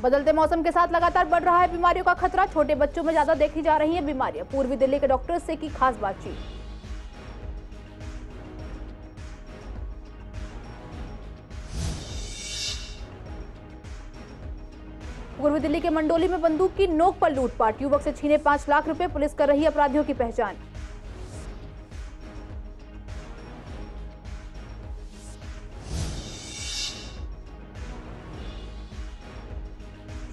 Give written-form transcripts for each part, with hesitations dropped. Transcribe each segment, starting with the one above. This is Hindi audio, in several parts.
बदलते मौसम के साथ लगातार बढ़ रहा है बीमारियों का खतरा। छोटे बच्चों में ज्यादा देखी जा रही हैं बीमारियां। पूर्वी दिल्ली के डॉक्टर्स से की खास बातचीत। पूर्वी दिल्ली के मंडोली में बंदूक की नोक पर लूटपाट। युवक से छीने 5 लाख रुपए। पुलिस कर रही है अपराधियों की पहचान।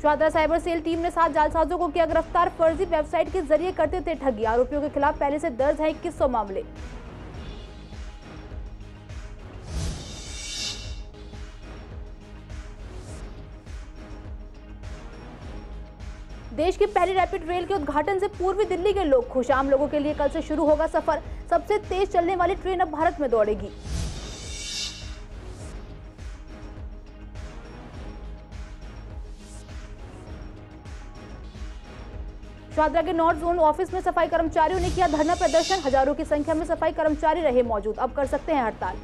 शाहदरा साइबर सेल टीम ने 7 जालसाजों को किया गिरफ्तार। फर्जी वेबसाइट के जरिए करते थे ठगी। आरोपियों के खिलाफ पहले से दर्ज है 2100 मामले। देश की पहली रैपिड रेल के उद्घाटन से पूर्वी दिल्ली के लोग खुश। आम लोगों के लिए कल से शुरू होगा सफर। सबसे तेज चलने वाली ट्रेन अब भारत में दौड़ेगी। शाहदरा के नॉर्थ जोन ऑफिस में सफाई कर्मचारियों ने किया धरना प्रदर्शन। हजारों की संख्या में सफाई कर्मचारी रहे मौजूद। अब कर सकते हैं हड़ताल।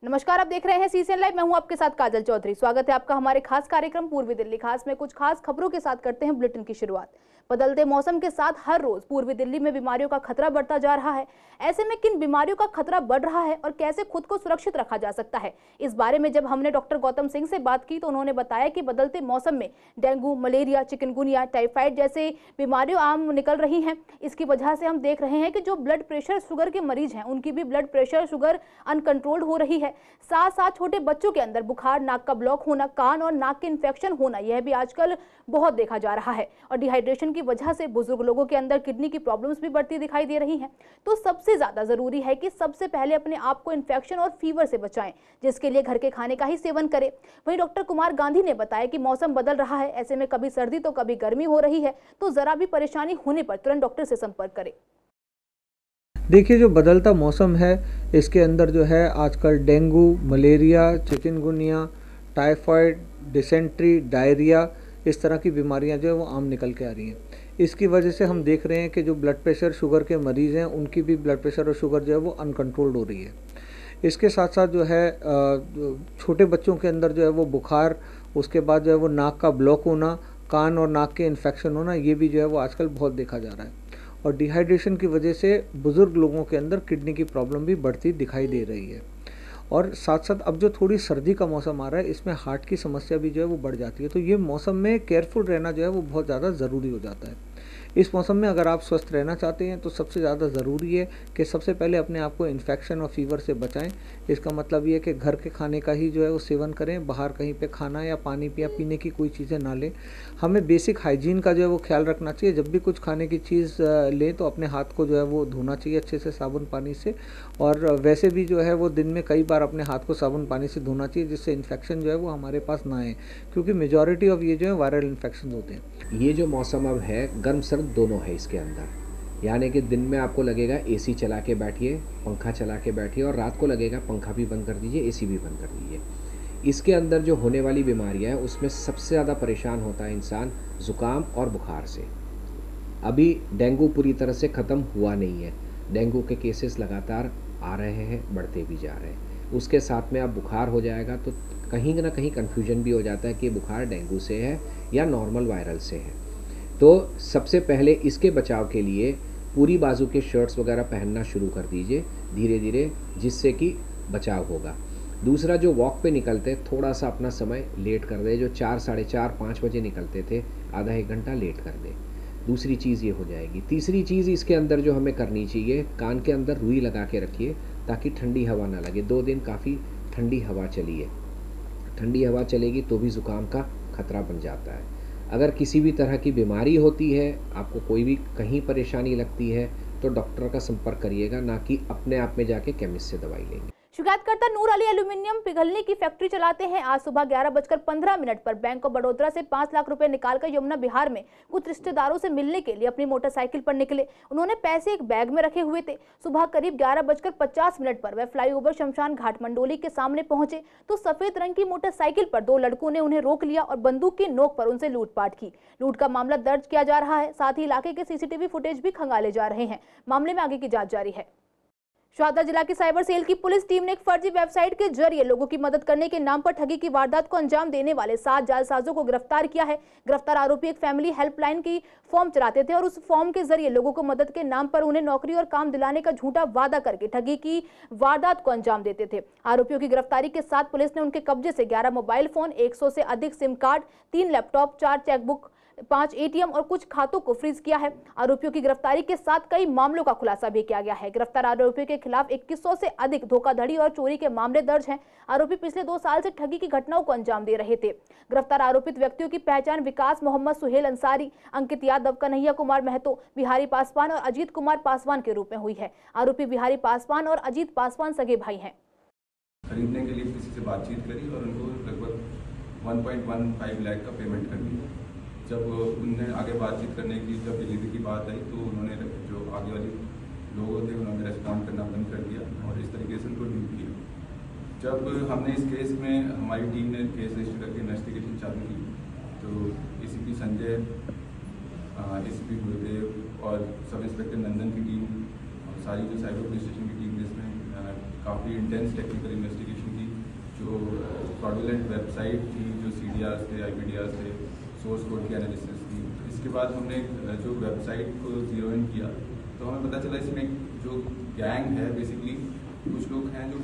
नमस्कार, आप देख रहे हैं सीसीएन लाइव। मैं हूं आपके साथ काजल चौधरी। स्वागत है आपका हमारे खास कार्यक्रम पूर्वी दिल्ली खास में। कुछ खास खबरों के साथ करते हैं बुलेटिन की शुरुआत। बदलते मौसम के साथ हर रोज पूर्वी दिल्ली में बीमारियों का खतरा बढ़ता जा रहा है। ऐसे में किन बीमारियों का खतरा बढ़ रहा है और कैसे खुद को सुरक्षित रखा जा सकता है, इस बारे में जब हमने डॉक्टर गौतम सिंह से बात की तो उन्होंने बताया कि बदलते मौसम में डेंगू, मलेरिया, चिकनगुनिया, टाइफाइड जैसे बीमारियां आम निकल रही हैं। इसकी वजह से हम देख रहे हैं कि जो ब्लड प्रेशर, शुगर के मरीज हैं उनकी भी ब्लड प्रेशर, शुगर अनकंट्रोल्ड हो रही है। साथ साथ छोटे बच्चों के अंदर बुखार, नाक का ब्लॉक होना, कान और नाक के इन्फेक्शन होना, यह भी आजकल बहुत देखा जा रहा है। और डिहाइड्रेशन की वजह से बुजुर्ग लोगों के अंदर किडनी की प्रॉब्लम्स भी बढ़ती दिखाई दे रही हैं। तो सबसे ज्यादा जरूरी है कि सबसे पहले अपने आप को इन्फेक्शन और फीवर से बचाएं, जिसके लिए घर के खाने का ही सेवन करें। वहीं डॉक्टर कुमार गांधी ने बताया कि मौसम बदल रहा है, ऐसे में कभी सर्दी तो कभी गर्मी हो रही है, तो जरा भी परेशानी होने पर तुरंत डॉक्टर से संपर्क करें। देखिए, जो बदलता मौसम है इसके अंदर जो है आजकल dengue, malaria, chikungunya, typhoid, dysentery, diarrhoea, इस तरह की बीमारियां जो है वो आम निकल के आ रही हैं। इसकी वजह से हम देख रहे हैं कि जो ब्लड प्रेशर, शुगर के मरीज़ हैं उनकी भी ब्लड प्रेशर और शुगर जो है वो अनकंट्रोल्ड हो रही है। इसके साथ साथ जो है छोटे बच्चों के अंदर जो है वो बुखार, उसके बाद जो है वो नाक का ब्लॉक होना, कान और नाक के इन्फेक्शन होना, ये भी जो है वो आजकल बहुत देखा जा रहा है। और डिहाइड्रेशन की वजह से बुज़ुर्ग लोगों के अंदर किडनी की प्रॉब्लम भी बढ़ती दिखाई दे रही है। और साथ साथ अब जो थोड़ी सर्दी का मौसम आ रहा है इसमें हार्ट की समस्या भी जो है वो बढ़ जाती है। तो ये मौसम में केयरफुल रहना जो है वो बहुत ज़्यादा ज़रूरी हो जाता है। इस मौसम में अगर आप स्वस्थ रहना चाहते हैं तो सबसे ज़्यादा ज़रूरी है कि सबसे पहले अपने आप को इन्फेक्शन और फीवर से बचाएं। इसका मतलब ये है कि घर के खाने का ही जो है वो सेवन करें, बाहर कहीं पे खाना या पानी या पीने की कोई चीज़ें ना लें। हमें बेसिक हाइजीन का जो है वो ख्याल रखना चाहिए। जब भी कुछ खाने की चीज़ लें तो अपने हाथ को जो है वो धोना चाहिए अच्छे से साबुन पानी से। और वैसे भी जो है वो दिन में कई बार अपने हाथ को साबुन पानी से धोना चाहिए, जिससे इन्फेक्शन जो है वो हमारे पास ना आए, क्योंकि मेजॉरिटी ऑफ ये जो है वायरल इन्फेक्शन होते हैं। ये जो मौसम अब है गर्म सर्द दोनों है इसके अंदर, यानी कि दिन में आपको लगेगा एसी चला के बैठिए, पंखा चला के बैठिए, और रात को लगेगा पंखा भी बंद कर दीजिए, एसी भी बंद कर दीजिए। इसके अंदर जो होने वाली बीमारियां हैं उसमें सबसे ज़्यादा परेशान होता है इंसान ज़ुकाम और बुखार से। अभी डेंगू पूरी तरह से ख़त्म हुआ नहीं है, डेंगू के केसेस लगातार आ रहे हैं, बढ़ते भी जा रहे हैं। उसके साथ में अब बुखार हो जाएगा तो कहीं ना कहीं कन्फ्यूजन भी हो जाता है कि बुखार डेंगू से है या नॉर्मल वायरल से है। तो सबसे पहले इसके बचाव के लिए पूरी बाजू के शर्ट्स वगैरह पहनना शुरू कर दीजिए धीरे धीरे, जिससे कि बचाव होगा। दूसरा, जो वॉक पे निकलते थोड़ा सा अपना समय लेट कर दे, जो 4, साढ़े 4, 5 बजे निकलते थे आधा 1 घंटा लेट कर दे। दूसरी चीज़ ये हो जाएगी। तीसरी चीज़ इसके अंदर जो हमें करनी चाहिए, कान के अंदर रुई लगा के रखिए ताकि ठंडी हवा ना लगे। 2 दिन काफ़ी ठंडी हवा चली है, ठंडी हवा चलेगी तो भी ज़ुकाम का खतरा बन जाता है। अगर किसी भी तरह की बीमारी होती है, आपको कोई भी कहीं परेशानी लगती है तो डॉक्टर का संपर्क करिएगा, ना कि अपने आप में जाके केमिस्ट से दवाई लेंगे। शिकायतकर्ता नूर अली एल्यूमिनियम पिघलने की फैक्ट्री चलाते हैं। आज सुबह 11:15 पर बैंक ऑफ बड़ौदा से 5 लाख रुपए निकालकर यमुना बिहार में कुछ रिश्तेदारों से मिलने के लिए अपनी मोटरसाइकिल पर निकले। उन्होंने पैसे एक बैग में रखे हुए थे। सुबह करीब 11:50 पर वह फ्लाईओवर शमशान घाट मंडोली के सामने पहुंचे तो सफेद रंग की मोटरसाइकिल पर 2 लड़कों ने उन्हें रोक लिया और बंदूक की नोक पर उनसे लूटपाट की। लूट का मामला दर्ज किया जा रहा है। साथ ही इलाके के सीसीटीवी फुटेज भी खंगाले जा रहे हैं। मामले में आगे की जांच जारी है। शाहदा जिला की साइबर सेल की पुलिस टीम ने एक फर्जी वेबसाइट के जरिए लोगों की मदद करने के नाम पर ठगी की वारदात को अंजाम देने वाले 7 जालसाजों को गिरफ्तार किया है। गिरफ्तार आरोपी एक फैमिली हेल्पलाइन की फॉर्म चलाते थे और उस फॉर्म के जरिए लोगों को मदद के नाम पर उन्हें नौकरी और काम दिलाने का झूठा वादा करके ठगी की वारदात को अंजाम देते थे। आरोपियों की गिरफ्तारी के साथ पुलिस ने उनके कब्जे से 11 मोबाइल फोन, 100 से अधिक SIM card, 3 laptop, 4 chequebook, 5 ATM और कुछ खातों को फ्रीज किया है। आरोपियों की गिरफ्तारी के साथ कई मामलों का खुलासा भी किया गया है। गिरफ्तार आरोपियों के खिलाफ 2100 से अधिक धोखाधड़ी और चोरी के मामले दर्ज हैं। आरोपी पिछले 2 साल से ठगी की घटनाओं को अंजाम दे रहे थे। गिरफ्तार आरोपित व्यक्तियों की पहचान विकास मोहम्मद सुहेल अंसारी, अंकित यादव, कन्हैया कुमार महतो, बिहारी पासवान और अजीत कुमार पासवान के रूप में हुई है। आरोपी बिहारी पासवान और अजीत पासवान सगे भाई हैं। खरीदने के लिए किसी से बातचीत करी और उनको लगभग 1.15 लाख का पेमेंट कर दिया। जब उनने आगे बातचीत करने की जब डिलीवरी की बात आई तो उन्होंने जो आगे वाले लोग थे उन्होंने रेस्पॉन्ड करना बंद कर दिया और इस तरीके से उनको डील किया। जब हमने इस केस में हमारी टीम ने केस रजिस्टर करके इन्वेस्टिगेशन चालू की तो एसीपी संजय, एसीपी गुरुदेव और सब इंस्पेक्टर नंदन की टीम और सारी जो साइबर पुलिस स्टेशन की टीम जिसमें काफ़ी इंटेंस टेक्निकल इन्वेस्टिगेशन की। जो फ्रॉडुलेंट वेबसाइट थी, जो CDRs थे, IPDRs थे, सोर्स कोड की एनालिसिस की। इसके बाद हमने जो वेबसाइट को जीरो इन किया तो हमें पता चला इसमें जो गैंग है बेसिकली कुछ लोग हैं जो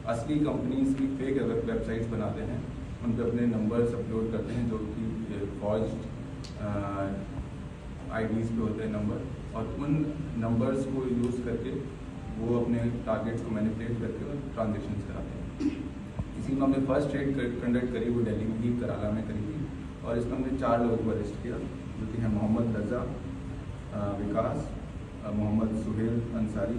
असली कंपनीज की फेक वेबसाइट्स बनाते हैं, उन पर अपने नंबर्स अपलोड करते हैं जो कि फॉर्ज्ड IDs पे होते हैं नंबर, और उन नंबर्स को यूज़ करके वो अपने टारगेट्स को मैनिपुलेट करके ट्रांजेक्शन कराते हैं। इसी में हमने फर्स्ट ट्रेड कंडक्ट करी, वो दिल्ली में ही कराला में करी थी और इसमें हमने 4 लोगों को अरेस्ट किया जो कि हैं मोहम्मद रजा, विकास, मोहम्मद सुहेल अंसारी,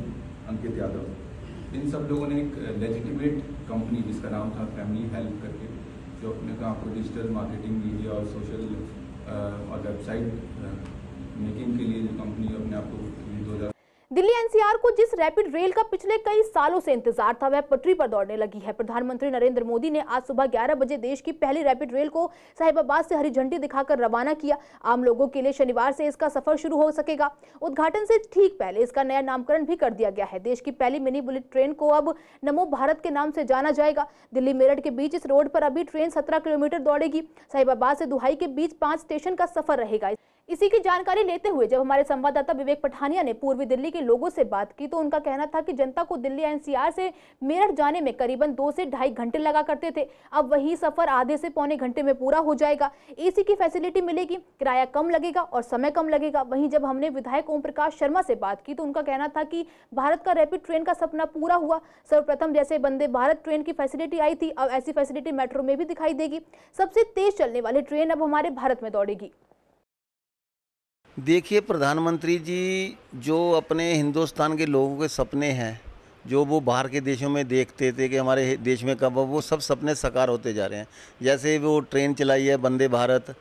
अंकित यादव। इन सब लोगों ने एक लेजिटिमेट कंपनी जिसका नाम था फैमिली हेल्प करके, जो अपने काम को डिजिटल मार्केटिंग, मीडिया और सोशल और वेबसाइट मेकिंग के लिए जो कंपनी अपने आप को 2000 दिल्ली NCR को जिस रैपिड रेल का पिछले कई सालों से इंतजार था वह पटरी पर दौड़ने लगी है। प्रधानमंत्री नरेंद्र मोदी ने आज सुबह 11 बजे देश की पहली रैपिड रेल को साहिबाबाद से हरी झंडी दिखाकर रवाना किया। आम लोगों के लिए शनिवार से इसका सफर शुरू हो सकेगा। उद्घाटन से ठीक पहले इसका नया नामकरण भी कर दिया गया है। देश की पहली मिनी बुलेट ट्रेन को अब नमो भारत के नाम से जाना जाएगा। दिल्ली मेरठ के बीच इस रोड पर अभी ट्रेन 17 किलोमीटर दौड़ेगी। साहिबाबाद से दुहाई के बीच 5 स्टेशन का सफर रहेगा। इसी की जानकारी लेते हुए जब हमारे संवाददाता विवेक पठानिया ने पूर्वी दिल्ली के लोगों से बात की तो उनका कहना था कि जनता को दिल्ली NCR से मेरठ जाने में करीबन 2 से ढाई घंटे लगा करते थे, अब वही सफर आधे से पौने घंटे में पूरा हो जाएगा। AC की फैसिलिटी मिलेगी, किराया कम लगेगा और समय कम लगेगा। वहीं जब हमने विधायक ओम प्रकाश शर्मा से बात की तो उनका कहना था कि भारत का रैपिड ट्रेन का सपना पूरा हुआ। सर्वप्रथम जैसे वंदे भारत ट्रेन की फैसिलिटी आई थी, अब ऐसी फैसिलिटी मेट्रो में भी दिखाई देगी। सबसे तेज चलने वाली ट्रेन अब हमारे भारत में दौड़ेगी। देखिए, प्रधानमंत्री जी जो अपने हिंदुस्तान के लोगों के सपने हैं, जो वो बाहर के देशों में देखते थे कि हमारे देश में कब, वो सब सपने साकार होते जा रहे हैं। जैसे वो ट्रेन चलाई है वंदे भारत,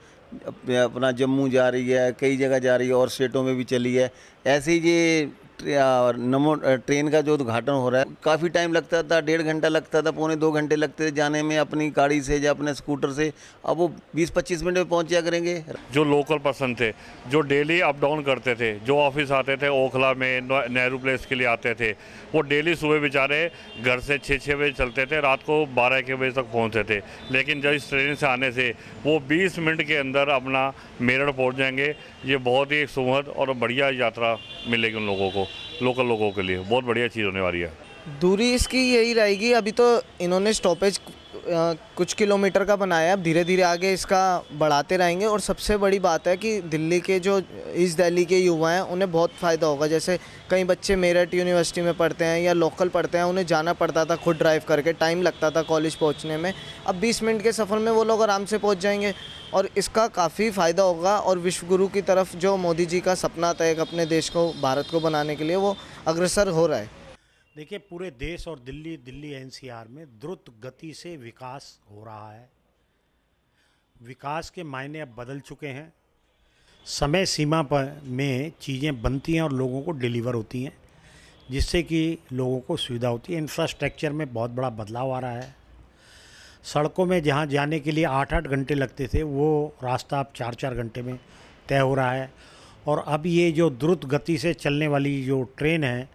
अपना जम्मू जा रही है, कई जगह जा रही है और स्टेटों में भी चली है। ऐसे ही ये नमो ट्रेन का जो उद्घाटन हो रहा है, काफ़ी टाइम लगता था, 1.5 घंटा लगता था, पौने 2 घंटे लगते थे जाने में अपनी गाड़ी से या अपने स्कूटर से, अब वो 20-25 मिनट में पहुंच जा करेंगे। जो लोकल पर्सन थे, जो डेली अप डाउन करते थे, जो ऑफिस आते थे, ओखला में नेहरू प्लेस के लिए आते थे, वो डेली सुबह बेचारे घर से 6-6 बजे चलते थे, रात को 12-1 बजे तक पहुँचते थे। लेकिन जब इस ट्रेन से आने से वो 20 मिनट के अंदर अपना मेरठ पहुँच जाएंगे। ये बहुत ही सुखद और बढ़िया यात्रा मिलेगी उन लोगों को, लोकल लोगों के लिए बहुत बढ़िया चीज़ होने वाली है। दूरी इसकी यही रहेगी, अभी तो इन्होंने स्टॉपेज कुछ किलोमीटर का बनाया है, अब धीरे धीरे आगे इसका बढ़ाते रहेंगे। और सबसे बड़ी बात है कि दिल्ली के जो ईस्ट दिल्ली के युवा हैं उन्हें बहुत फ़ायदा होगा। जैसे कई बच्चे मेरठ यूनिवर्सिटी में पढ़ते हैं या लोकल पढ़ते हैं, उन्हें जाना पड़ता था खुद ड्राइव करके, टाइम लगता था कॉलेज पहुंचने में। अब 20 मिनट के सफ़र में वो लोग आराम से पहुंच जाएंगे और इसका काफ़ी फ़ायदा होगा। और विश्वगुरु की तरफ जो मोदी जी का सपना था एक अपने देश को, भारत को बनाने के लिए, वो अग्रसर हो रहा है। देखिए, पूरे देश और दिल्ली एनसीआर में द्रुत गति से विकास हो रहा है। विकास के मायने अब बदल चुके हैं। समय सीमा पर में चीज़ें बनती हैं और लोगों को डिलीवर होती हैं, जिससे कि लोगों को सुविधा होती है। इंफ्रास्ट्रक्चर में बहुत बड़ा बदलाव आ रहा है। सड़कों में जहाँ जाने के लिए 8-8 घंटे लगते थे, वो रास्ता अब 4-4 घंटे में तय हो रहा है। और अब ये जो द्रुत गति से चलने वाली जो ट्रेन है,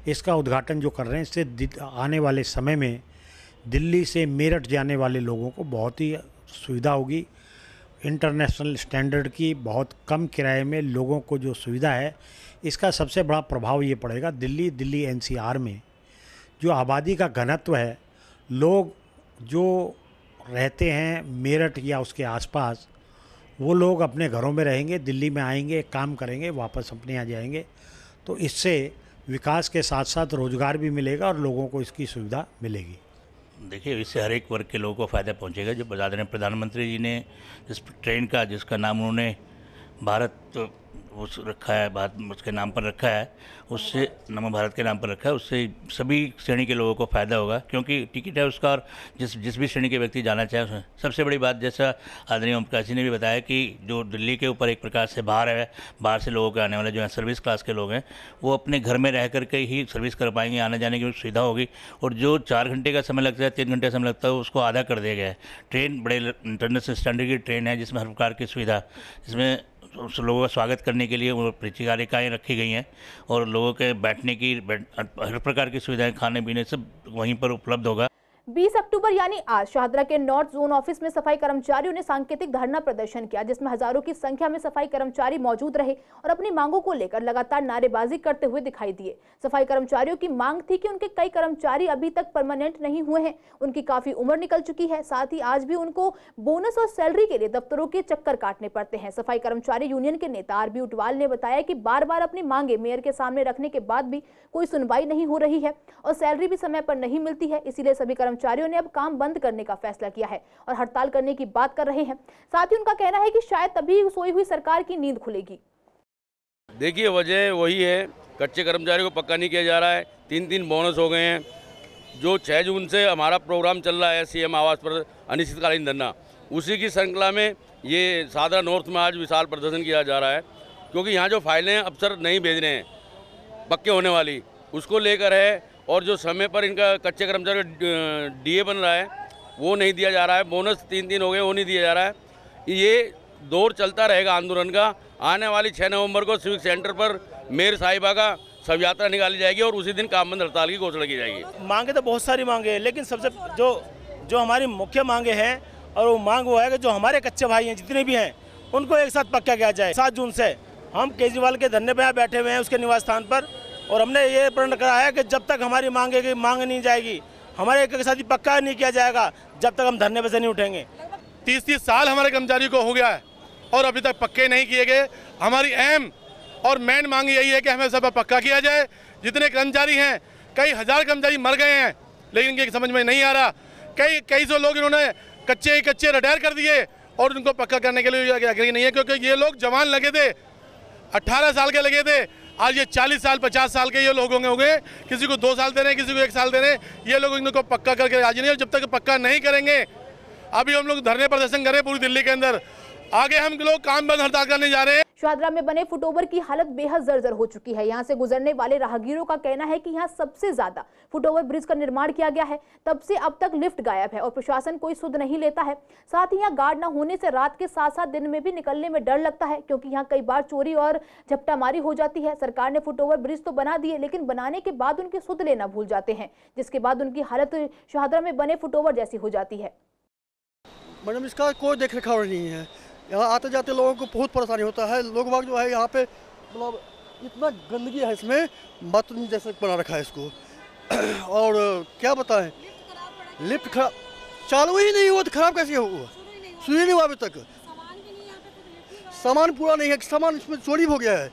इसका उद्घाटन जो कर रहे हैं, इससे आने वाले समय में दिल्ली से मेरठ जाने वाले लोगों को बहुत ही सुविधा होगी। इंटरनेशनल स्टैंडर्ड की बहुत कम किराए में लोगों को जो सुविधा है, इसका सबसे बड़ा प्रभाव ये पड़ेगा दिल्ली एनसीआर में जो आबादी का घनत्व है। लोग जो रहते हैं मेरठ या उसके आसपास, वो लोग अपने घरों में रहेंगे, दिल्ली में आएंगे, काम करेंगे, वापस अपने यहाँ जाएंगे। तो इससे विकास के साथ साथ रोज़गार भी मिलेगा और लोगों को इसकी सुविधा मिलेगी। देखिए, इससे हर एक वर्ग के लोगों को फ़ायदा पहुंचेगा। जो बता दें, प्रधानमंत्री जी ने इस ट्रेन का, जिसका नाम उन्होंने भारत उस रखा है, भारत उसके नाम पर रखा है, उससे नमो भारत के नाम पर रखा है, उससे सभी श्रेणी के लोगों को फ़ायदा होगा, क्योंकि टिकट है उसका। और जिस भी श्रेणी के व्यक्ति जाना चाहे, सबसे बड़ी बात, जैसा आदरणीय ओम प्रकाश जी ने भी बताया, कि जो दिल्ली के ऊपर एक प्रकार से भार है, बाहर से लोगों के आने वाले जो हैं सर्विस क्लास के लोग हैं, वो अपने घर में रह करके ही सर्विस कर पाएंगे, आने जाने की सुविधा होगी। और जो 4 घंटे का समय लगता है, 3 घंटे का समय लगता है, उसको आधा कर दिया गया है। ट्रेन बड़े इंटरनेशनल स्टैंडर्ड की ट्रेन है, जिसमें हर प्रकार की सुविधा, जिसमें उस लोगों का स्वागत करने के लिए वो परिचारिकाएँ रखी गई हैं, और लोगों के बैठने की हर प्रकार की सुविधाएं, खाने पीने सब वहीं पर उपलब्ध होगा। 20 अक्टूबर यानी आज शाहदरा के नॉर्थ जोन ऑफिस में सफाई कर्मचारियों ने सांकेतिक धरना प्रदर्शन किया, जिसमें हजारों की संख्या में सफाई कर्मचारी मौजूद रहे और अपनी मांगों को लेकर लगातार नारेबाजी करते हुए दिखाई दिए। सफाई कर्मचारियों की मांग थी कि उनके कई कर्मचारी अभी तक परमानेंट नहीं हुए हैं, उनकी काफी उम्र निकल चुकी है, साथ ही आज भी उनको बोनस और सैलरी के लिए दफ्तरों के चक्कर काटने पड़ते हैं। सफाई कर्मचारी यूनियन के नेता आरबी उटवाल ने बताया कि बार बार अपनी मांगे मेयर के सामने रखने के बाद भी कोई सुनवाई नहीं हो रही है और सैलरी भी समय पर नहीं मिलती है। इसीलिए सभी कर्मचारियों ने अब काम बंद करने का फैसला किया है और हड़ताल करने की बात कर रहे हैं। साथ ही उनका कहना है कि शायद तभी सोई हुई सरकार की नींद खुलेगी। देखिए, वजह वही है, कच्चे कर्मचारी को पक्का नहीं किया जा रहा है। 3-3 बोनस हो गए हैं। जो 6 जून से हमारा प्रोग्राम चल रहा है सीएम आवास पर अनिश्चितकालीन धरना, उसी की श्रृंखला में ये शाहदरा नॉर्थ में आज विशाल प्रदर्शन किया जा रहा है, क्योंकि यहाँ जो फाइलें अफसर नहीं भेज रहे हैं पक्के होने वाली, उसको लेकर है। और जो समय पर इनका कच्चे कर्मचारी डीए बन रहा है, वो नहीं दिया जा रहा है। बोनस 3 हो गए, वो नहीं दिया जा रहा है। ये दौर चलता रहेगा आंदोलन का। आने वाली 6 नवंबर को सिविक सेंटर पर मेयर साहिबा का शव यात्रा निकाली जाएगी और उसी दिन काम बंद हड़ताल की घोषणा की जाएगी। मांगे तो बहुत सारी मांगे हैं, लेकिन सबसे जो हमारी मुख्य मांगे हैं, और वो मांग वो है कि जो हमारे कच्चे भाई हैं जितने भी हैं, उनको एक साथ पक्का किया जाए। 7 जून से हम केजरीवाल के धरने पर बैठे हुए हैं उसके निवास स्थान पर, और हमने ये प्रण करा है कि जब तक हमारी मांग नहीं जाएगी, हमारे एक साथ ही पक्का नहीं किया जाएगा, जब तक हम धरने पे से नहीं उठेंगे। 30 साल हमारे कर्मचारी को हो गया है और अभी तक पक्के नहीं किए गए। हमारी अहम और मेन मांग यही है कि हमें सब पक्का किया जाए। जितने कर्मचारी हैं, कई हजार कर्मचारी मर गए हैं, लेकिन इनके समझ में नहीं आ रहा। कई सौ लोग इन्होंने कच्चे रिटायर कर दिए और उनको पक्का करने के लिए आगे नहीं है, क्योंकि ये लोग जवान लगे थे, 18 साल के लगे थे। आज ये 40 साल 50 साल के ये लोग होंगे। किसी को 2 साल दे रहे हैं, किसी को 1 साल दे रहे हैं। ये लोग इनको पक्का करके राजी नहीं, और जब तक पक्का नहीं करेंगे, अभी हम लोग धरने प्रदर्शन करें पूरी दिल्ली के अंदर, आगे हम लोग काम बंद हड़ताल करने जा रहे हैं। शाहदरा में बने फुटओवर की हालत बेहद जर्जर हो चुकी है। यहाँ से गुजरने वाले राहगीरों का कहना है कि यहाँ सबसे ज्यादा फुटओवर ब्रिज का निर्माण किया गया है, तब से अब तक लिफ्ट गायब है और प्रशासन कोई सुध नहीं लेता है। साथ ही यहाँ गार्ड न होने से रात के साथ दिन में भी निकलने में डर लगता है, क्योंकि यहाँ कई बार चोरी और झपटामारी हो जाती है। सरकार ने फुटओवर ब्रिज तो बना दिए, लेकिन बनाने के बाद उनकी सुध लेना भूल जाते हैं, जिसके बाद उनकी हालत शाहदरा में बने फुटओवर जैसी हो जाती है। मैडम, इसका कोई देख रेखाव नहीं है। यहाँ आते जाते लोगों को बहुत परेशानी होता है। लोग बाग जो है यहाँ पे, मतलब इतना गंदगी है इसमें, बाथरूम जैसे बना रखा है इसको। और क्या बताएं, लिफ्ट खराब, चालू ही नहीं हुआ तो खराब कैसे हुआ? शुरू नहीं हुआ अभी तक। सामान पूरा नहीं है, सामान इसमें चोरी हो गया है।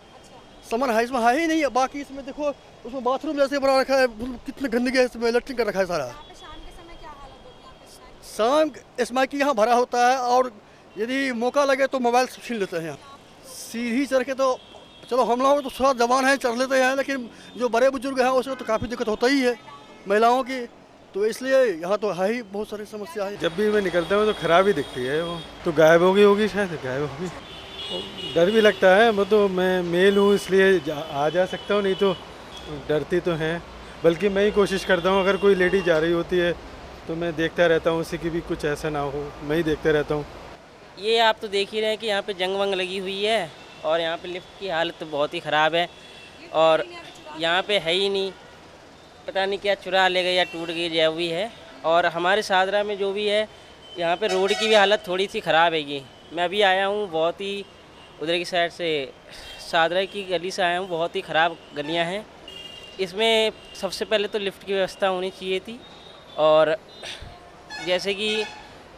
सामान है इसमें, है ही नहीं है। बाकी इसमें देखो, उसमें बाथरूम जैसे बना रखा है, कितने गंदगी है इसमें, इलेक्ट्रिक कर रखा है सारा। शाम इसमें की यहाँ भरा होता है, और यदि मौका लगे तो मोबाइल छीन लेते हैं। सीढ़ी चढ़ के तो चलो हम लोग तो थोड़ा जवान हैं, चढ़ लेते हैं, लेकिन जो बड़े बुजुर्ग हैं उसको तो काफ़ी दिक्कत होता ही है महिलाओं की, तो इसलिए यहाँ तो है ही बहुत सारी समस्या है। जब भी मैं निकलता हूँ तो खराब ही दिखती है, वो तो गायब होगी शायद, गायब होगी। डर भी लगता है, वो तो मैं मेल हूँ इसलिए आ जा सकता हूँ, नहीं तो डरती तो हैं। बल्कि मैं ही कोशिश करता हूँ, अगर कोई लेडी जा रही होती है तो मैं देखता रहता हूँ, उसी की भी कुछ ऐसा ना हो, मैं ही देखता रहता हूँ। ये आप तो देख ही रहे हैं कि यहाँ पे जंग वंग लगी हुई है और यहाँ पे लिफ्ट की हालत तो बहुत ही ख़राब है और यहाँ पे है ही नहीं, पता नहीं क्या चुरा ले गई या टूट गई जो भी है। और हमारे शाहदरा में जो भी है यहाँ पे रोड की भी हालत थोड़ी सी ख़राब हैगी। मैं अभी आया हूँ बहुत ही उधर की साइड से, शाहदरा की गली से आया हूँ, बहुत ही ख़राब गलियाँ हैं। इसमें सबसे पहले तो लिफ्ट की व्यवस्था होनी चाहिए थी और जैसे कि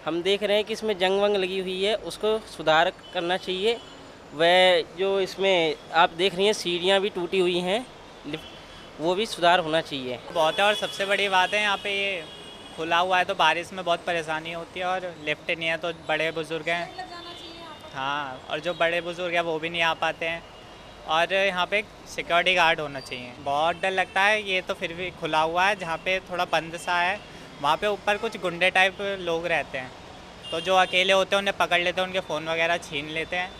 हम देख रहे हैं कि इसमें जंग वंग लगी हुई है, उसको सुधार करना चाहिए। वह जो इसमें आप देख रही हैं सीढ़ियाँ भी टूटी हुई हैं, वो भी सुधार होना चाहिए। बहुत है और सबसे बड़ी बात है यहाँ पे ये खुला हुआ है तो बारिश में बहुत परेशानी होती है और लिफ्ट नहीं है तो बड़े बुज़ुर्ग हैं, हाँ, और जो बड़े बुज़ुर्ग हैं वो भी नहीं आ पाते हैं और यहाँ पे सिक्योरिटी गार्ड होना चाहिए। बहुत डर लगता है, ये तो फिर भी खुला हुआ है, जहाँ पे थोड़ा बंद सा है वहाँ पे ऊपर कुछ गुंडे टाइप लोग रहते हैं, तो जो अकेले होते हैं उन्हें पकड़ लेते हैं, उनके फ़ोन वगैरह छीन लेते हैं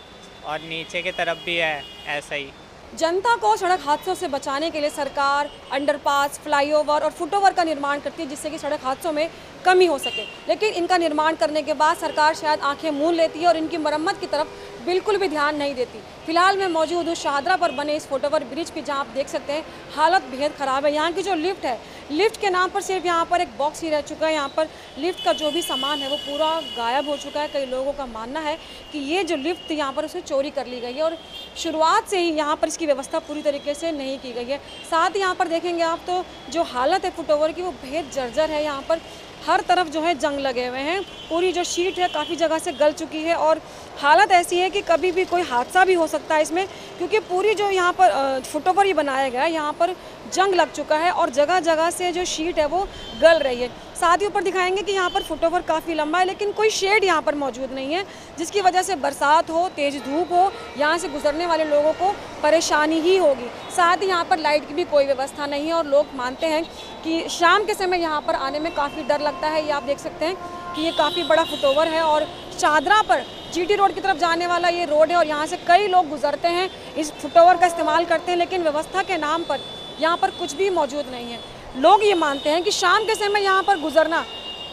और नीचे की तरफ भी है ऐसा ही। जनता को सड़क हादसों से बचाने के लिए सरकार अंडरपास, फ्लाईओवर और फुटओवर का निर्माण करती है जिससे कि सड़क हादसों में कमी हो सके, लेकिन इनका निर्माण करने के बाद सरकार शायद आंखें मूंद लेती है और इनकी मरम्मत की तरफ बिल्कुल भी ध्यान नहीं देती। फिलहाल मैं मौजूद हूँ शाहदरा पर बने इस फुटओवर ब्रिज पे, जहाँ आप देख सकते हैं हालत बेहद ख़राब है। यहाँ की जो लिफ्ट है, लिफ्ट के नाम पर सिर्फ यहाँ पर एक बॉक्स ही रह चुका है। यहाँ पर लिफ्ट का जो भी सामान है वो पूरा गायब हो चुका है। कई लोगों का मानना है कि ये जो लिफ्ट थी यहाँ पर उसमें चोरी कर ली गई है और शुरुआत से ही यहाँ पर इसकी व्यवस्था पूरी तरीके से नहीं की गई है। साथ ही यहाँ पर देखेंगे आप तो जो हालत है फुटओवर की वो बेहद जर्जर है। यहाँ पर हर तरफ जो है जंग लगे हुए हैं, पूरी जो शीट है काफ़ी जगह से गल चुकी है और हालत ऐसी है कि कभी भी कोई हादसा भी हो सकता है इसमें, क्योंकि पूरी जो यहाँ पर फुटओवर ही बनाया गया है यहाँ पर जंग लग चुका है और जगह जगह से जो शीट है वो गल रही है। साथ ही ऊपर दिखाएंगे कि यहाँ पर फुटओवर काफ़ी लंबा है लेकिन कोई शेड यहाँ पर मौजूद नहीं है, जिसकी वजह से बरसात हो, तेज़ धूप हो, यहाँ से गुजरने वाले लोगों को परेशानी ही होगी। साथ ही यहाँ पर लाइट की भी कोई व्यवस्था नहीं है और लोग मानते हैं कि शाम के समय यहाँ पर आने में काफ़ी डर लगता है। ये आप देख सकते हैं कि ये काफ़ी बड़ा फुटओवर है और शाहदरा पर जीटी रोड की तरफ जाने वाला ये रोड है और यहाँ से कई लोग गुजरते हैं, इस फुटओवर का इस्तेमाल करते हैं, लेकिन व्यवस्था के नाम पर यहाँ पर कुछ भी मौजूद नहीं है। लोग ये मानते हैं कि शाम के समय यहाँ पर गुजरना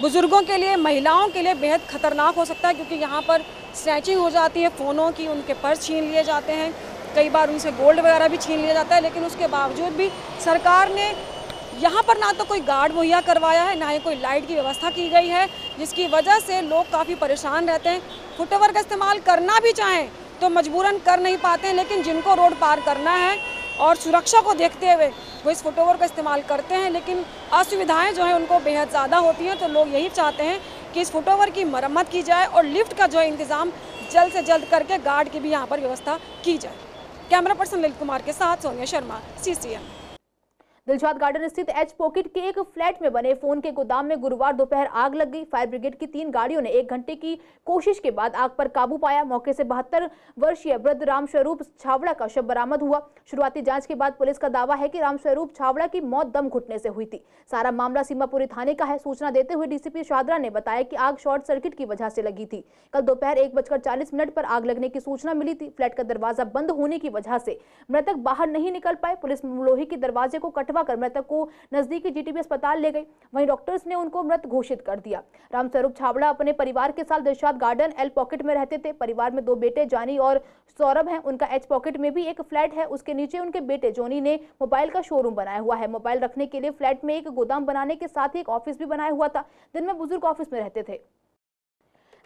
बुजुर्गों के लिए, महिलाओं के लिए बेहद खतरनाक हो सकता है, क्योंकि यहाँ पर स्नैचिंग हो जाती है फ़ोनों की, उनके पर्स छीन लिए जाते हैं, कई बार उनसे गोल्ड वगैरह भी छीन लिया जाता है। लेकिन उसके बावजूद भी सरकार ने यहाँ पर ना तो कोई गार्ड मुहैया करवाया है, ना ही कोई लाइट की व्यवस्था की गई है, जिसकी वजह से लोग काफ़ी परेशान रहते हैं। फुटओवर का इस्तेमाल करना भी चाहें तो मजबूरन कर नहीं पाते हैं, लेकिन जिनको रोड पार करना है और सुरक्षा को देखते हुए वो इस फुटओवर का इस्तेमाल करते हैं, लेकिन असुविधाएं जो है उनको बेहद ज़्यादा होती हैं। तो लोग यही चाहते हैं कि इस फुटओवर की मरम्मत की जाए और लिफ्ट का जो है इंतज़ाम जल्द से जल्द करके गार्ड की भी यहाँ पर व्यवस्था की जाए। कैमरा पर्सन ललित कुमार के साथ सोनिया शर्मा, CCM। दिलशाद गार्डन स्थित एच पॉकेट के एक फ्लैट में बने फोन के गोदाम में गुरुवार दोपहर आग लग गई। फायर ब्रिगेड की 3 गाड़ियों ने 1 घंटे की कोशिश के बाद आग पर काबू पाया। मौके से 72 वर्षीय वृद्ध रामस्वरूप छावड़ा का शव बरामद हुआ। शुरुआती जांच के बाद पुलिस का दावा है कि रामस्वरूप छावड़ा की मौत दम घुटने से हुई थी। सारा मामला सीमापुरी थाने का है। सूचना देते हुए डीसीपी शाहदरा ने बताया कि आग शॉर्ट सर्किट की वजह से लगी थी। कल दोपहर 1:40 पर आग लगने की सूचना मिली थी। फ्लैट का दरवाजा बंद होने की वजह से मृतक बाहर नहीं निकल पाए। पुलिस लोहे के दरवाजे को कटवा कर मृतक को नजदीकी जीटीबी अस्पताल ले गई। वहीं डॉक्टर्स ने उनको मृत घोषित कर दिया। रामस्वरूप छावड़ा अपने परिवार के साथ दिलशाद गार्डन एल पॉकेट में रहते थे। परिवार में 2 बेटे जानी और सौरभ हैं। उनका एच पॉकेट में भी एक फ्लैट है। उसके नीचे उनके बेटे जोनी ने मोबाइल का शोरूम बनाया हुआ है। मोबाइल रखने के लिए फ्लैट में एक गोदाम बनाने के साथ ही एक ऑफिस भी बनाया हुआ था। दिन में बुजुर्ग ऑफिस में रहते थे।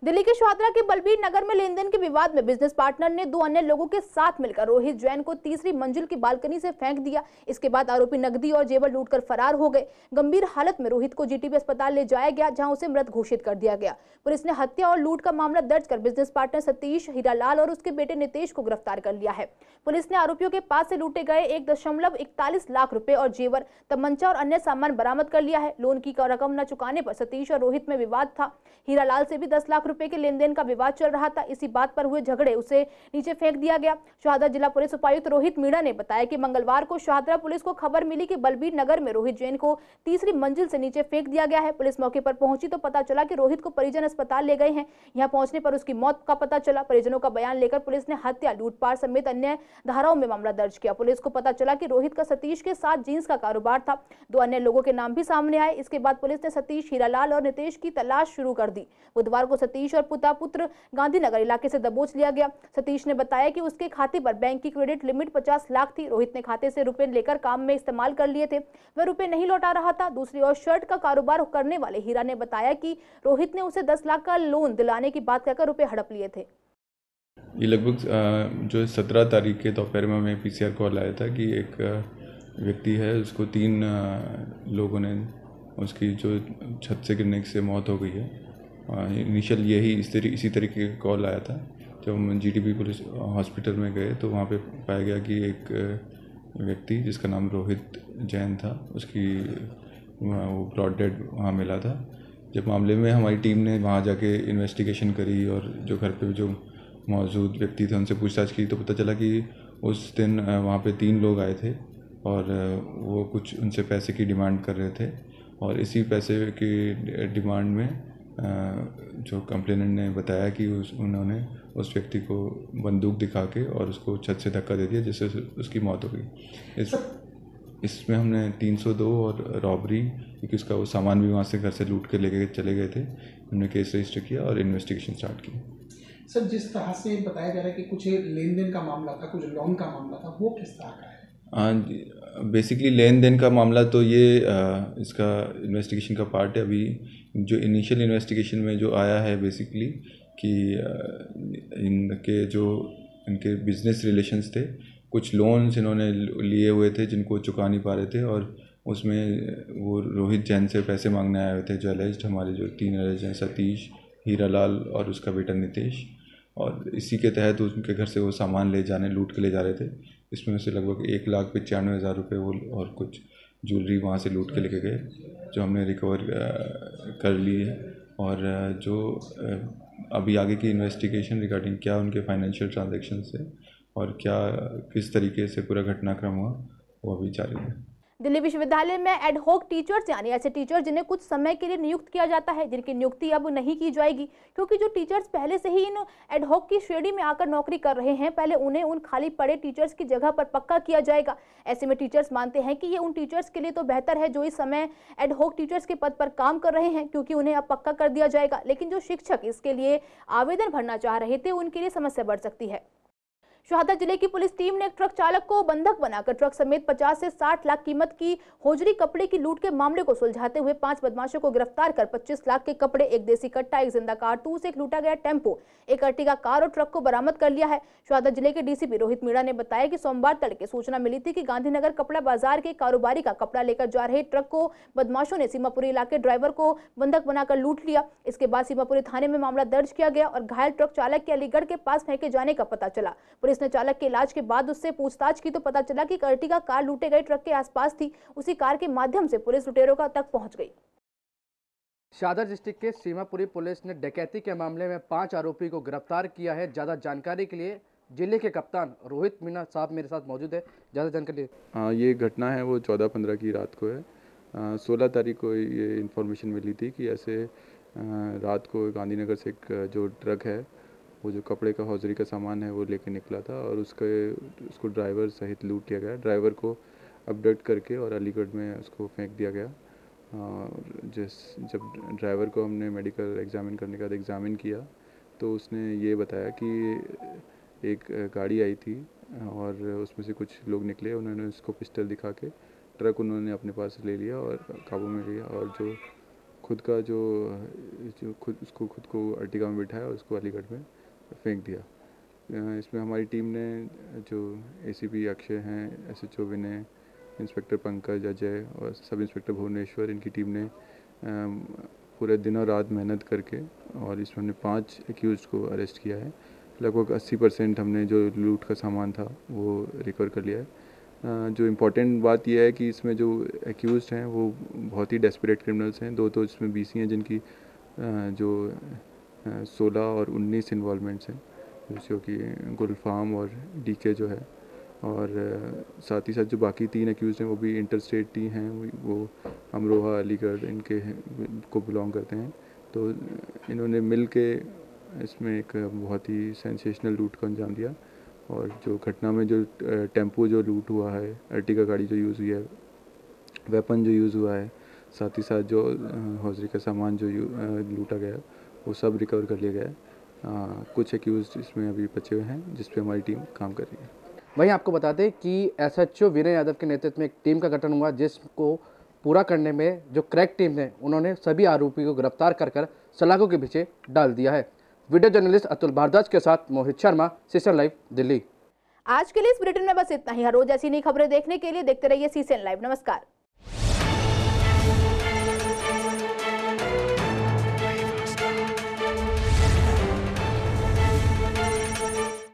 दिल्ली के शाहदरा के बलबीर नगर में लेन देन के विवाद में बिजनेस पार्टनर ने 2 अन्य लोगों के साथ मिलकर रोहित जैन को तीसरी मंजिल की बालकनी से फेंक दिया। इसके बाद आरोपी नकदी और जेवर लूटकर फरार हो गए। गंभीर हालत में रोहित को जीटीबी अस्पताल ले जाया गया, जहां उसे मृत घोषित कर दिया गया। पुलिस ने हत्या और लूट का मामला दर्ज कर बिजनेस पार्टनर सतीश, हीरालाल और उसके बेटे नितेश को गिरफ्तार कर लिया है। पुलिस ने आरोपियों के पास से लूटे गए 1.41 लाख रुपए और जेवर, तमंचा और अन्य सामान बरामद कर लिया है। लोन की रकम न चुकाने पर सतीश और रोहित में विवाद था। हीरालाल से भी 10 लाख रुपए के लेन देन का विवाद चल रहा था। इसी बात पर हुए झगड़े उसे नीचे फेंक दिया गया। शाहदरा जिला पुलिस उपायुक्त रोहित मीणा ने बताया कि मंगलवार को शाहदरा पुलिस को खबर मिली कि बलबीर नगर में रोहित जैन को तीसरी मंजिल से नीचे फेंक दिया गया है। पुलिस मौके पर पहुंची तो पता चला कि रोहित को परिजन अस्पताल ले गए हैं। यहां पहुंचने पर उसकी मौत का पता चला। परिजनों का बयान लेकर पुलिस ने हत्या, लूटपाट समेत अन्य धाराओं में मामला दर्ज किया। पुलिस को पता चला कि रोहित का सतीश के साथ जींस का कारोबार था। 2 अन्य लोगों के नाम भी सामने आए। इसके बाद पुलिस ने सतीश, हीरालाल और नितेश की तलाश शुरू कर दी। बुधवार को सतीश और पुत्र गांधीनगर इलाके से दबोच लिया गया। सतीश ने बताया कि उसके खाते पर बैंक की क्रेडिट लिमिट 50 लाख थी। रोहित ने खाते से रुपए लेकर काम में इस्तेमाल कर लिए थे। वह रुपए नहीं लौटा रहा था। दूसरी ओर शर्ट का कारोबार करने वाले हीरा ने बताया कि रोहित ने उसे 10 लाख का लोन दिलाने की बात कहकर रुपए हड़प लिए थे। ये लगभग जो 17 तारीख के दोपहर में हमें पीसीआर कॉल आया था कि एक व्यक्ति है, उसको 3 लोगों ने उसकी जो छत से गिरने से मौत हो गई है। इनिशियल इसी तरीके का कॉल आया था। जब हम जीटीबी पुलिस हॉस्पिटल में गए तो वहाँ पे पाया गया कि एक व्यक्ति जिसका नाम रोहित जैन था, उसकी वो ब्रॉड डेड वहाँ मिला था। जब मामले में हमारी टीम ने वहाँ जाके इन्वेस्टिगेशन करी और जो घर पे जो मौजूद व्यक्ति थे उनसे पूछताछ की तो पता चला कि उस दिन वहाँ पे 3 लोग आए थे और वो कुछ उनसे पैसे की डिमांड कर रहे थे और इसी पैसे की डिमांड में जो कंप्लेनेंट ने बताया कि उन्होंने उस व्यक्ति को बंदूक दिखा के और उसको छत से धक्का दे दिया जिससे उसकी मौत हो गई। इसमें हमने 302 और रॉबरी, क्योंकि उसका वो सामान भी वहाँ से घर से लूट के चले गए थे, हमने केस रजिस्टर किया और इन्वेस्टिगेशन स्टार्ट की। सर, जिस तरह से बताया जा रहा है कि कुछ लेन देन का मामला था, कुछ लोन का मामला था, वो किस तरह का है? बेसिकली लेन देन का मामला तो ये इसका इन्वेस्टिगेशन का पार्ट है। अभी जो इनिशियल इन्वेस्टिगेशन में जो आया है बेसिकली कि इनके बिजनेस रिलेशंस थे, कुछ लोन्स इन्होंने लिए हुए थे जिनको चुका नहीं पा रहे थे और उसमें वो रोहित जैन से पैसे मांगने आए हुए थे। जो एलिज्ड हमारे जो 3 एलिज्ड हैं, सतीश, हीरालाल और उसका बेटा नितेश, और इसी के तहत उनके घर से वो सामान लूट के ले जा रहे थे। इसमें से लगभग 1,95,000 रुपये वो और कुछ ज्वेलरी वहाँ से लूट के लेके गए, जो हमने रिकवर कर ली है। और जो अभी आगे की इन्वेस्टिगेशन रिगार्डिंग क्या उनके फाइनेंशियल ट्रांजैक्शन से और क्या किस तरीके से पूरा घटनाक्रम हुआ वो अभी जारी है। दिल्ली विश्वविद्यालय में एडहॉक टीचर्स यानी ऐसे टीचर जिन्हें कुछ समय के लिए नियुक्त किया जाता है, जिनकी नियुक्ति अब नहीं की जाएगी क्योंकि जो टीचर्स पहले से ही इन एडहॉक की श्रेणी में आकर नौकरी कर रहे हैं, पहले उन्हें उन खाली पड़े टीचर्स की जगह पर पक्का किया जाएगा। ऐसे में टीचर्स मानते हैं कि ये उन टीचर्स के लिए तो बेहतर है जो इस समय एडहॉक टीचर्स के पद पर काम कर रहे हैं, क्योंकि उन्हें अब पक्का कर दिया जाएगा। लेकिन जो शिक्षक इसके लिए आवेदन भरना चाह रहे थे उनके लिए समस्या बढ़ सकती है। शाहदरा जिले की पुलिस टीम ने एक ट्रक चालक को बंधक बनाकर ट्रक समेत 50 से 60 लाख कीमत की होजरी कपड़े की लूट के मामले को सुलझाते हुए 5 बदमाशों को गिरफ्तार कर 25 लाख के कपड़े, एक देसी कट्टा, एक जिंदा कारतूस, एक लूटा गया टेम्पो, एक अर्टिगा कार और ट्रक को बरामद कर लिया है। शाहदरा जिले के डीसीपी रोहित मीणा ने बताया कि सोमवार तड़के सूचना मिली थी कि गांधीनगर कपड़ा बाजार के कारोबारी का कपड़ा लेकर जा रहे ट्रक को बदमाशों ने सीमापुरी इलाके ड्राइवर को बंधक बनाकर लूट लिया। इसके बाद सीमापुरी थाने में मामला दर्ज किया गया और घायल ट्रक चालक के अलीगढ़ के पास फेंके जाने का पता चला। पुलिस ने चालक के इलाज के बाद उससे पूछताछ की तो पता चला कि अर्टिगा कार लूटे गए ट्रक के आसपास थी। उसी कार के माध्यम से पुलिस लुटेरों का तक पहुंच गई। शाहदरा डिस्ट्रिक्ट के सीमापुरी पुलिस ने डकैती के मामले में 5 आरोपी को गिरफ्तार किया है। ज़्यादा जानकारी के लिए जिले के कप्तान रोहित मीणा साहब मेरे साथ मौजूद है। ज़्यादा जानकारी। ये घटना है वो 14-15 की रात को है। 16 तारीख को ये इन्फॉर्मेशन मिली थी कि ऐसे रात को गांधीनगर से एक जो ट्रक है वो जो कपड़े का हौजरी का सामान है वो लेके निकला था और उसको ड्राइवर सहित लूट लिया गया। ड्राइवर को अपडेट करके और अलीगढ़ में उसको फेंक दिया गया। जब ड्राइवर को हमने मेडिकल एग्जामिन करने के बाद एग्जामिन किया तो उसने ये बताया कि एक गाड़ी आई थी और उसमें से कुछ लोग निकले, उन्होंने उसको पिस्टल दिखा के ट्रक उन्होंने अपने पास ले लिया और काबू में लिया और जो खुद को अर्टिगा में बिठाया और उसको अलीगढ़ में फेंक दिया। इसमें हमारी टीम ने जो एसीपी अक्षय हैं, एसएचओ विनय, इंस्पेक्टर पंकज, अजय और सब इंस्पेक्टर भुवनेश्वर, इनकी टीम ने पूरे दिन और रात मेहनत करके और इसमें हमने 5 एक्यूज़ को अरेस्ट किया है। लगभग 80% हमने जो लूट का सामान था वो रिकवर कर लिया है। जो इम्पोर्टेंट बात यह है कि इसमें जो एक्यूज़ड हैं वो बहुत ही डेस्परेट क्रिमिनल्स हैं। 2 तो इसमें BC हैं जिनकी जो 16 और 19 इन्वॉल्वमेंट्स हैं, जो कि गुलफाम और डीके जो है, और साथ ही साथ जो बाकी 3 एक्यूज़ हैं वो भी इंटरस्टेट ही हैं, वो अमरोहा, अलीगढ़ इनके को बिलोंग करते हैं। तो इन्होंने मिल के इसमें एक बहुत ही सेंसेशनल लूट को अंजाम दिया, और जो घटना में जो टेम्पो जो लूट हुआ है, अर्टिगा गाड़ी जो यूज़ हुई है, वेपन जो यूज़ हुआ है, साथ ही साथ जो हौजरी का सामान जो लूटा गया वो सब रिकवर कर लिया गया है। कुछ एक्यूज़ इसमें अभी बचे हुए हैं जिस पे हमारी टीम काम कर रही है। वहीं आपको बता दें कि एसएचओ विनय यादव के नेतृत्व में एक टीम का गठन हुआ, जिसको पूरा करने में जो क्रैक टीम ने उन्होंने सभी आरोपी को गिरफ्तार कर सलाखों के पीछे डाल दिया है। वीडियो जर्नलिस्ट अतुल भारद्वाज के साथ मोहित शर्मा, सीसीएन लाइव, दिल्ली। आज के लिए इस बुलेटिन में बस इतना ही। हर रोज ऐसी नई खबरें देखने के लिए देखते रहिए सीसीएन लाइव। नमस्कार।